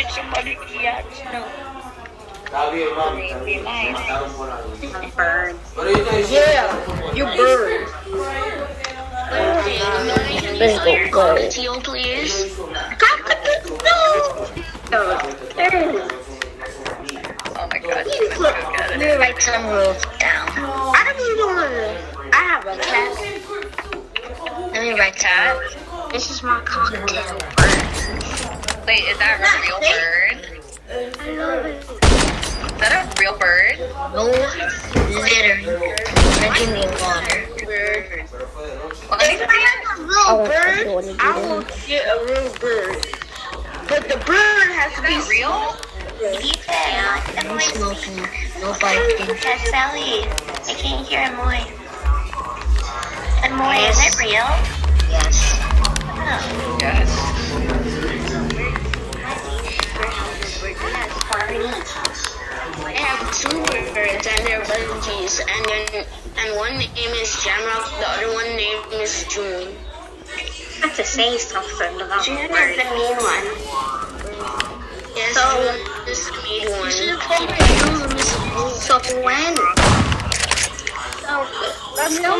get somebody to react. No. Be nice. Bird. Yeah, you bird. Teal, please. No. Oh my god, you so Let good. me write some rules down. I don't even want to. I have a cat. Let me write cat. This is my cocktail bird. Wait, is that a real bird? I love it. Is that a real bird? No littering. Drinking the water. Well, If I have a real bird, I will get a real bird. But the bird has to be real? Yeah, no smoking, no biting. That's Sally. I can't hear Amoy. Amoy, is it real? Yes. Oh. Yes. I have two birds and they're bungees, and one name is Jamrock, the other one name is June. I have to say something about June is the mean one. Yes, So, June is the main one. So when? Let's go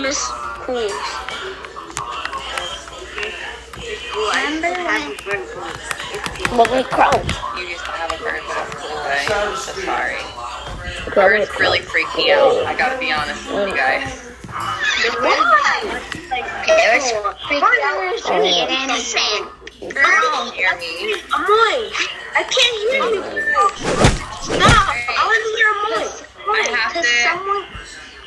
Miss Cool. Remember when? Lovely crowd. You used to have a bird, but it's cool away. I'm so sorry. Birds really freak me out. I gotta be honest with you guys. There's me and Innocent. Girl, hear me. Amoy, I can't hear you. Stop! I want to hear Amoy. I have to.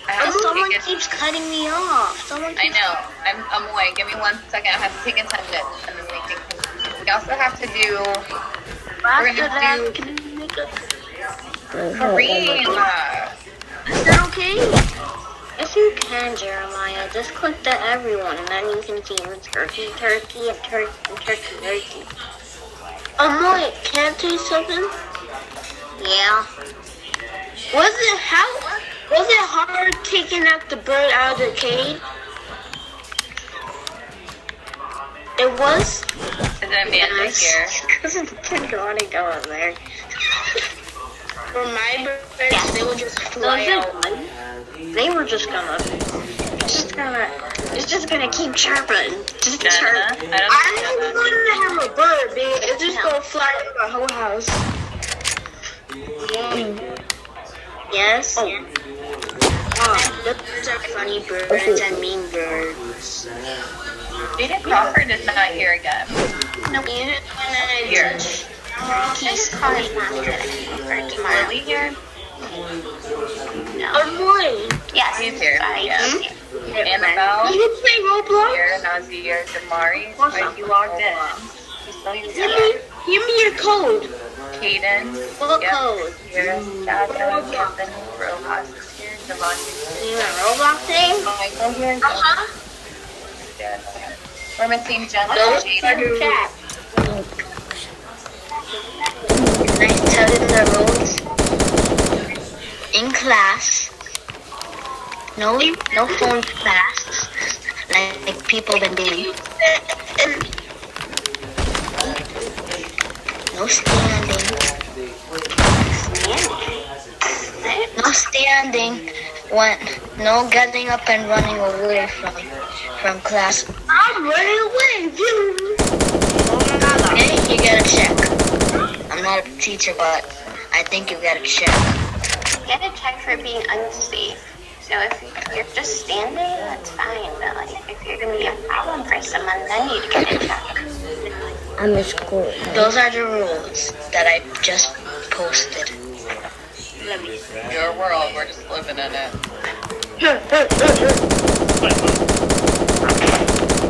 I have to Someone take it. keeps cutting me off. I know. I'm away. Give me 1 second. I have to take attendance, and then we can. We also have to do. We're gonna do Kareem. Is that okay? If you can, Jeremiah, just click the everyone, and then you can see the turkey, turkey, and turkey, and turkey, turkey. Amoy, can I tell you something? Yeah. Was it hard taking out the bird out of the cage? It was? Is it Amanda here? Because it's going to go in there. For my birds, they would just fly out. They were just gonna, it's just gonna keep chirping. Just chirp. I don't want to have a bird, babe. It's just gonna fly in my whole house. Yes? Oh. Birds are funny birds and mean birds. Jaden Crawford is not here again. No, Here. He's probably not good for tomorrow. Lily here? No. Amoy. Yes. He's here. Yeah. Annabelle. You play Roblox? Here. Nazir. Damari. Are you logged in? You still use Give me your code. Caden. What Yep. code? Here. Jasmine. Anthony. Rojas is here. Devontae. You want Roblox thing? Michael here. Yeah. We're missing Jenna. Those Jaden. chat. Can I tell you the rules? In class, no phone class, like people been doing. No standing. No standing. No getting up and running away from class. I'm running away. Okay, you gotta check. I'm not a teacher, but I think you gotta check. Get a check for being unsafe. So if you're just standing, that's fine. But like, if you're gonna be a problem for someone, then you'd get a check. I'm in school. Those are the rules that I just posted. Your world. We're just living in it.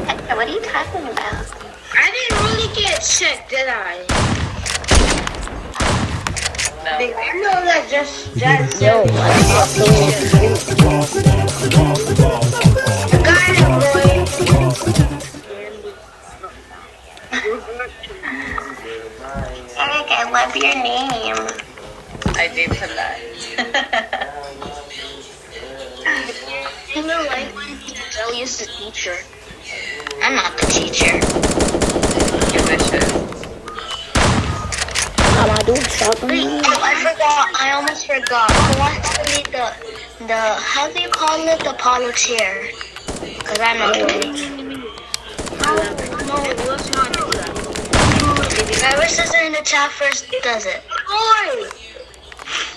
Hey, what are you talking about? I didn't really get checked, did I? No. I know that that's Yo, got it, boy. Eric, I love your name. I named him that. You know, like when Joey is the teacher. I'm not the teacher. You wish it. Wait, oh, I forgot. I almost forgot. Who wants to lead the how do you call it? The politician? Because I'm not doing it. No, let's not do that. Whoever says it in the chat first does it. Boy!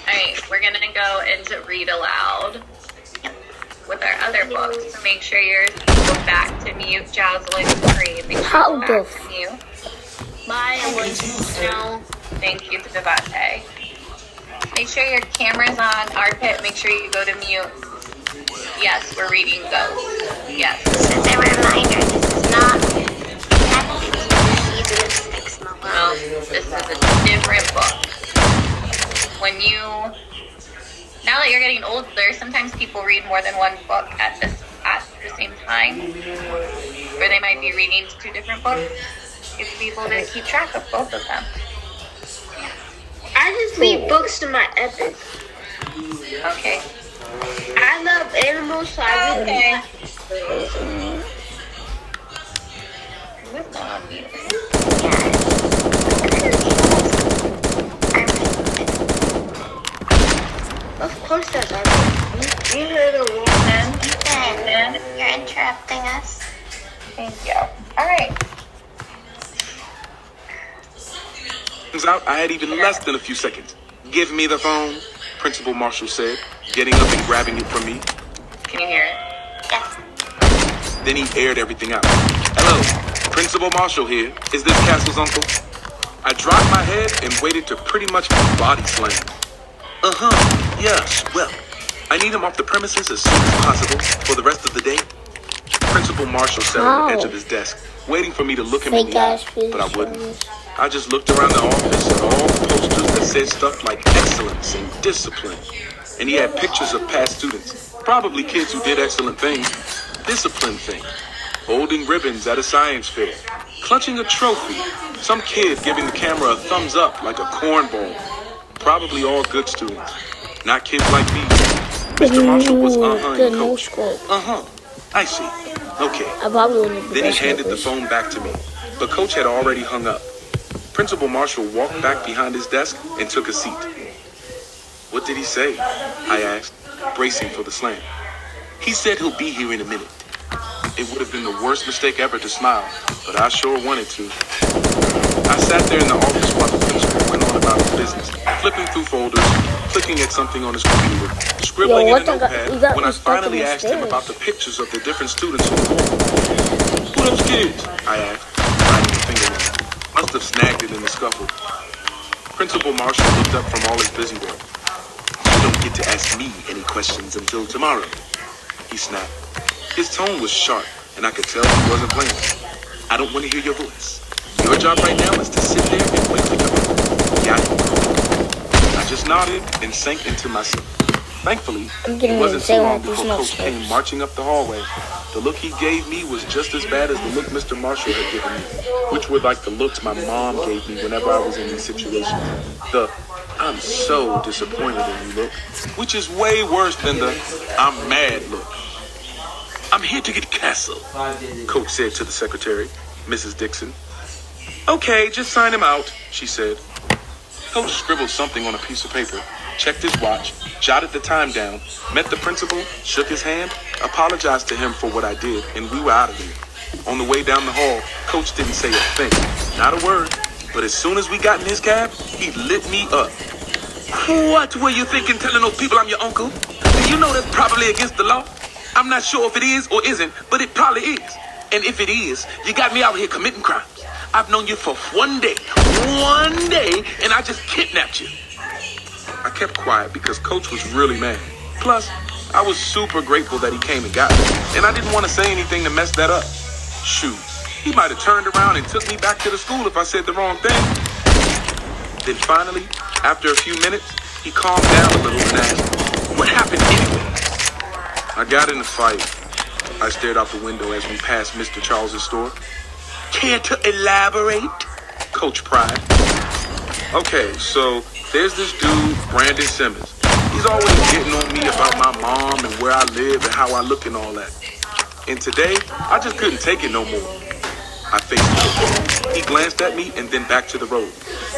Alright, we're gonna go into read aloud with our other books. So make sure you're back to mute, Jazlyn, screen. Make sure you're back to mute. Mine was no. Thank you to Devante. Make sure your camera's on. Arpit, make sure you go to mute. Yes, we're reading Ghost. Yes. Just as a reminder, this is not season 6 LOL. No, this is a different book. Now that you're getting older, sometimes people read more than one book at the same time. Or they might be reading 2 different books. It's people to keep track of both of them. I just read books to my epic. Okay. I love animals, so I read Okay. What's on mute? Of course that's our You heard a woman. Ethan, you're interrupting us. Thank you. Alright. Turns out I had even less than a few seconds. Give me the phone, Principal Marshall said, getting up and grabbing it from me. Can you hear it? Yes. Then he aired everything out. Hello, Principal Marshall here. Is this Castle's uncle? I dropped my head and waited to pretty much be body slammed. Yes, well, I need him off the premises as soon as possible for the rest of the day. Principal Marshall sat on the edge of his desk, waiting for me to look him in the eye, but I wouldn't. I just looked around the office at all the posters that said stuff like excellence and discipline. And he had pictures of past students, probably kids who did excellent things. Discipline thing, holding ribbons at a science fair, clutching a trophy, some kid giving the camera a thumbs up like a cornball. Probably all good students, not kids like me. Mr. Marshall was and coach. I see. Okay. Then he handed the phone back to me, but coach had already hung up. Principal Marshall walked back behind his desk and took a seat. What did he say? I asked, bracing for the slam. He said he'll be here in a minute. It would have been the worst mistake ever to smile, but I sure wanted to. I sat there in the office while the principal went on about his business, flipping through folders, clicking at something on his computer, scribbling in a notepad when I finally asked him about the pictures of the different students on the wall. Who those kids? I asked, biting a fingernail. Must have snagged it in the scuffle. Principal Marshall looked up from all his busy work. You don't get to ask me any questions until tomorrow, he snapped. His tone was sharp, and I could tell he wasn't playing. I don't want to hear your voice. Your job right now is to sit there and wait for your phone. Got it? I just nodded and sank into myself. Thankfully, it wasn't too long before Coach came marching up the hallway. The look he gave me was just as bad as the look Mr. Marshall had given me, which were like the looks my mom gave me whenever I was in these situations. The I'm so disappointed in you look, which is way worse than the I'm mad look. I'm here to get Castle, Coach said to the secretary, Mrs. Dixon. Okay, just sign him out, she said. Coach scribbled something on a piece of paper, checked his watch, jotted the time down, met the principal, shook his hand, apologized to him for what I did, and we were out of there. On the way down the hall, Coach didn't say a thing, not a word, but as soon as we got in his cab, he lit me up. What were you thinking telling those people I'm your uncle? Do you know that's probably against the law? I'm not sure if it is or isn't, but it probably is. And if it is, you got me out here committing crimes. I've known you for one day, and I just kidnapped you. I kept quiet because Coach was really mad. Plus, I was super grateful that he came and got me, and I didn't want to say anything to mess that up. Shoot, he might have turned around and took me back to the school if I said the wrong thing. Then finally, after a few minutes, he calmed down a little and asked, what happened anyway? I got in a fight. I stared out the window as we passed Mr. Charles's store. Care to elaborate? Coach pried. Okay, so there's this dude, Brandon Simmons. He's always getting on me about my mom and where I live and how I look and all that. And today, I just couldn't take it no more. I faced it. He glanced at me and then back to the road.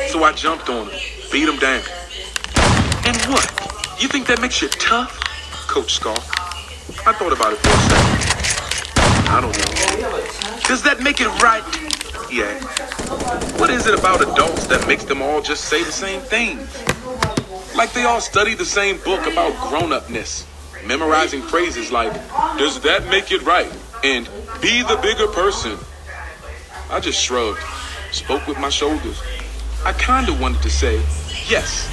So I jumped on him, beat him down. And what? You think that makes you tough? Coach scoffed. I thought about it for a second. I don't know. Does that make it right? He asked. What is it about adults that makes them all just say the same things? Like they all study the same book about grown-upness, memorizing phrases like, does that make it right? And be the bigger person. I just shrugged, spoke with my shoulders. I kind of wanted to say, yes,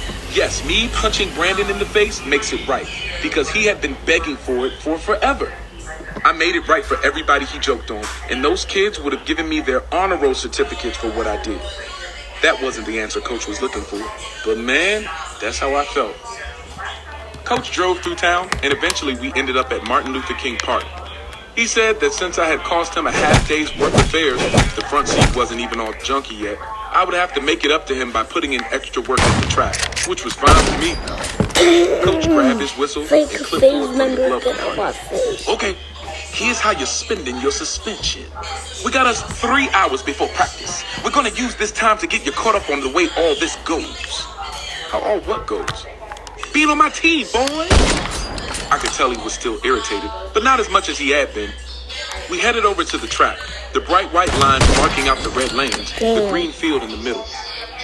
me punching Brandon in the face makes it right, because he had been begging for it for forever. I made it right for everybody he joked on, and those kids would have given me their honor roll certificates for what I did. That wasn't the answer Coach was looking for, but man, that's how I felt. Coach drove through town, and eventually we ended up at Martin Luther King Park. He said that since I had cost him a half day's worth of fares, the front seat wasn't even all junky yet, I would have to make it up to him by putting in extra work at the track, which was fine with me. Coach grabbed his whistle and clipboard from the glove compartment. Okay, here's how you're spending your suspension. We got us 3 hours before practice. We're gonna use this time to get you caught up on the way all this goes. How all what goes? Being on my team, boy. I could tell he was still irritated, but not as much as he had been. We headed over to the track, the bright white lines marking out the red lanes, the green field in the middle.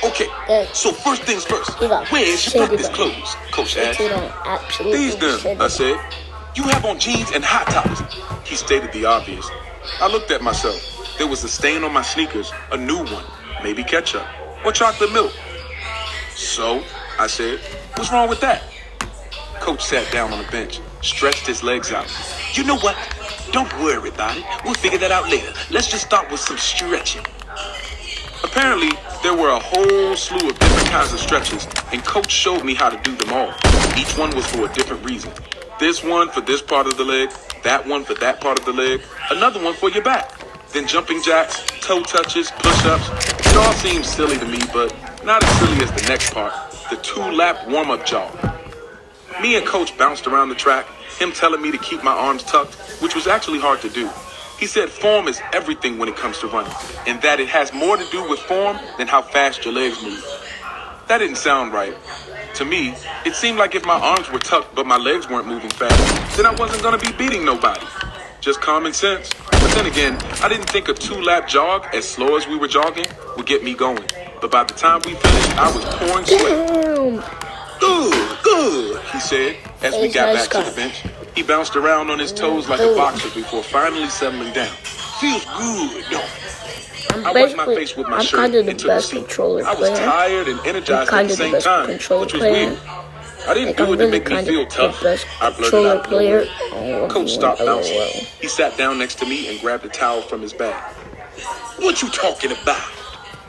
Okay, so first things first, where's your practice clothes? Coach asked. These then, I said. You have on jeans and hot tops. He stated the obvious. I looked at myself. There was a stain on my sneakers, a new one, maybe ketchup, or chocolate milk. So, I said, what's wrong with that? Coach sat down on a bench, stretched his legs out. You know what? Don't worry about it. We'll figure that out later. Let's just start with some stretching. Apparently, there were a whole slew of different kinds of stretches, and Coach showed me how to do them all. Each one was for a different reason. This one for this part of the leg, that one for that part of the leg, another one for your back. Then jumping jacks, toe touches, push-ups. It all seems silly to me, but not as silly as the next part, the 2-lap warm-up jog. Me and Coach bounced around the track, him telling me to keep my arms tucked, which was actually hard to do. He said form is everything when it comes to running, and that it has more to do with form than how fast your legs move. That didn't sound right. To me, it seemed like if my arms were tucked but my legs weren't moving fast, then I wasn't going to be beating nobody. Just common sense. But then again, I didn't think a 2-lap jog, as slow as we were jogging, would get me going. But by the time we finished, I was pouring sweat. Good, he said, as we got back to the bench. He bounced around on his toes like a boxer before finally settling down. Feels good, don't it? I washed my face with my shirt and took a seat. I was tired and energized at the same time, which was weird. I didn't do it to make me feel tough. I blurted out nowhere. Coach stopped bouncing. He sat down next to me and grabbed a towel from his bag. What you talking about?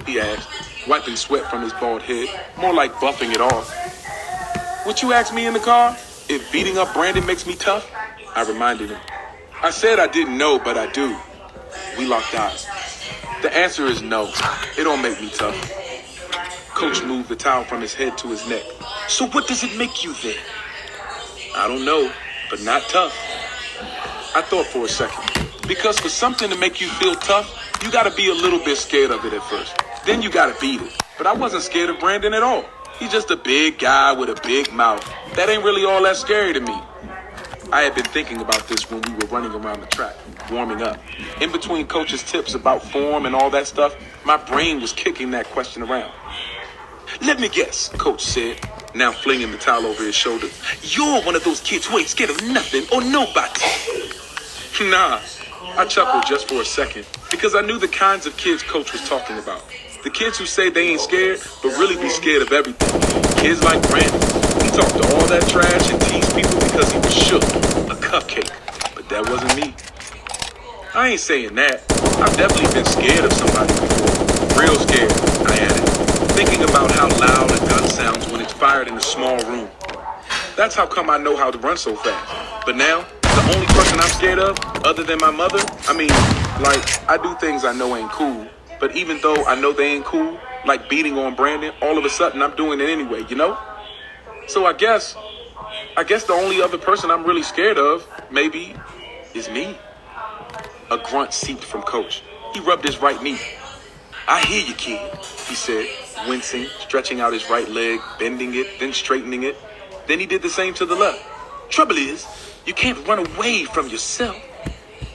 He asked, wiping sweat from his bald head, more like buffing it off. What you asked me in the car? If beating up Brandon makes me tough? I reminded him. I said I didn't know, but I do. We locked eyes. The answer is no. It don't make me tough. Coach moved the towel from his head to his neck. So what does it make you then? I don't know, but not tough. I thought for a second. Because for something to make you feel tough, you gotta be a little bit scared of it at first. Then you gotta beat it. But I wasn't scared of Brandon at all. He's just a big guy with a big mouth. That ain't really all that scary to me. I had been thinking about this when we were running around the track, warming up. In between Coach's tips about form and all that stuff, my brain was kicking that question around. Let me guess, Coach said, now flinging the towel over his shoulder. You're one of those kids who ain't scared of nothing or nobody. Nah, I chuckled just for a second, because I knew the kinds of kids Coach was talking about. The kids who say they ain't scared, but really be scared of everything. Kids like Brandon. He talked all that trash and teased people because he was shook, a cupcake. But that wasn't me. I ain't saying that. I've definitely been scared of somebody before. Real scared, I added, thinking about how loud a gun sounds when it's fired in a small room. That's how come I know how to run so fast. But now, the only person I'm scared of, other than my mother, I do things I know ain't cool. But even though I know they ain't cool, like beating on Brandon, all of a sudden I'm doing it anyway, you know? So I guess the only other person I'm really scared of, maybe, is me. A grunt seeped from Coach. He rubbed his right knee. I hear you, kid, he said, wincing, stretching out his right leg, bending it, then straightening it. Then he did the same to the left. Trouble is, you can't run away from yourself.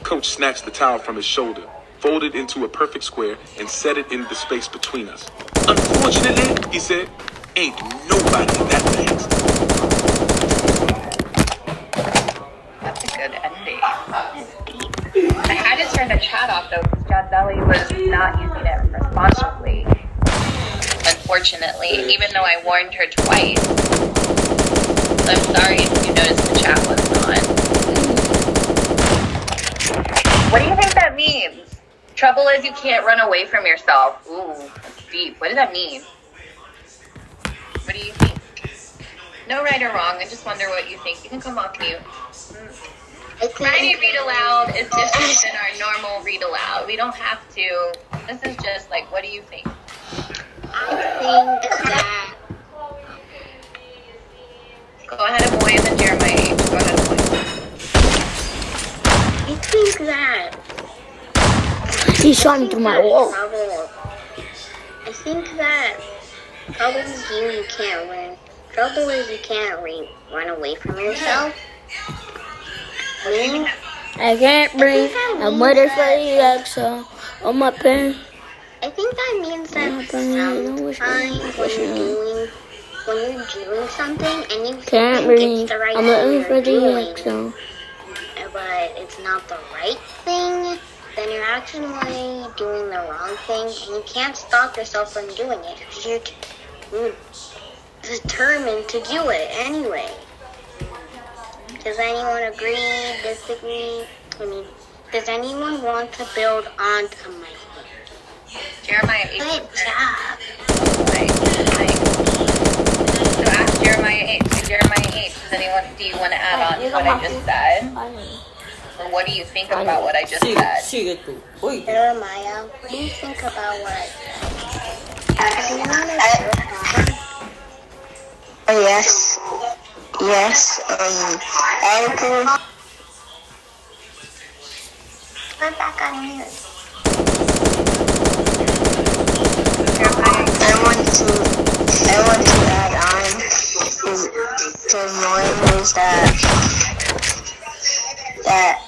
Coach snatched the towel from his shoulder, folded into a perfect square, and set it in the space between us. Unfortunately, he said, ain't nobody that fast. That's a good ending. I had to turn the chat off though because Jadzeli was not using it responsibly. Unfortunately, even though I warned her twice. So I'm sorry if you noticed the chat wasn't on. What do you think that means? Trouble is you can't run away from yourself. Ooh, that's deep. What does that mean? What do you think? No right or wrong. I just wonder what you think. You can come off mute. Friday read aloud is different than our normal read aloud. We don't have to. This is just like, what do you think? I think that. Go ahead, Amoy, and then Jeremiah. Go ahead, Amoy. I think that. He's shot through my wall. I think that trouble is you can't win. Trouble is you can't run away from yourself. Me? I can't breathe. I'm waiting for the exhale on my pen. I think that means that sometimes when you're doing something and you Can't think breathe. it's the right I'm thing waiting you're for the doing, exhale. but it's not the right thing, then you're actually doing the wrong thing, and you can't stop yourself from doing it because you're determined to do it anyway. Does anyone agree, disagree? Does anyone want to build onto my thing? Jeremiah 8. Good job. So ask Jeremiah 8. So Jeremiah 8, do you want to add on to what I just said? Or what do you think about what I just said? Jeremiah, what do you think about what I said? Do you want to Yes. Yes. I agree. We're back on mute. I want to add on to annoying is that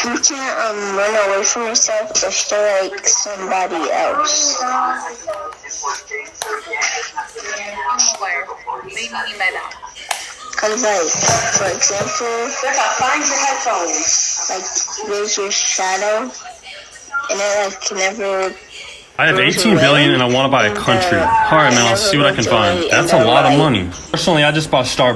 you can't run away from yourself just to like somebody else. What do you mean by that? Cause like, for example, like there's your shadow, and it like never. I have 18 billion and I want to buy a country. Alright man, I'll see what I can find. That's a lot of money. Personally, I just bought Star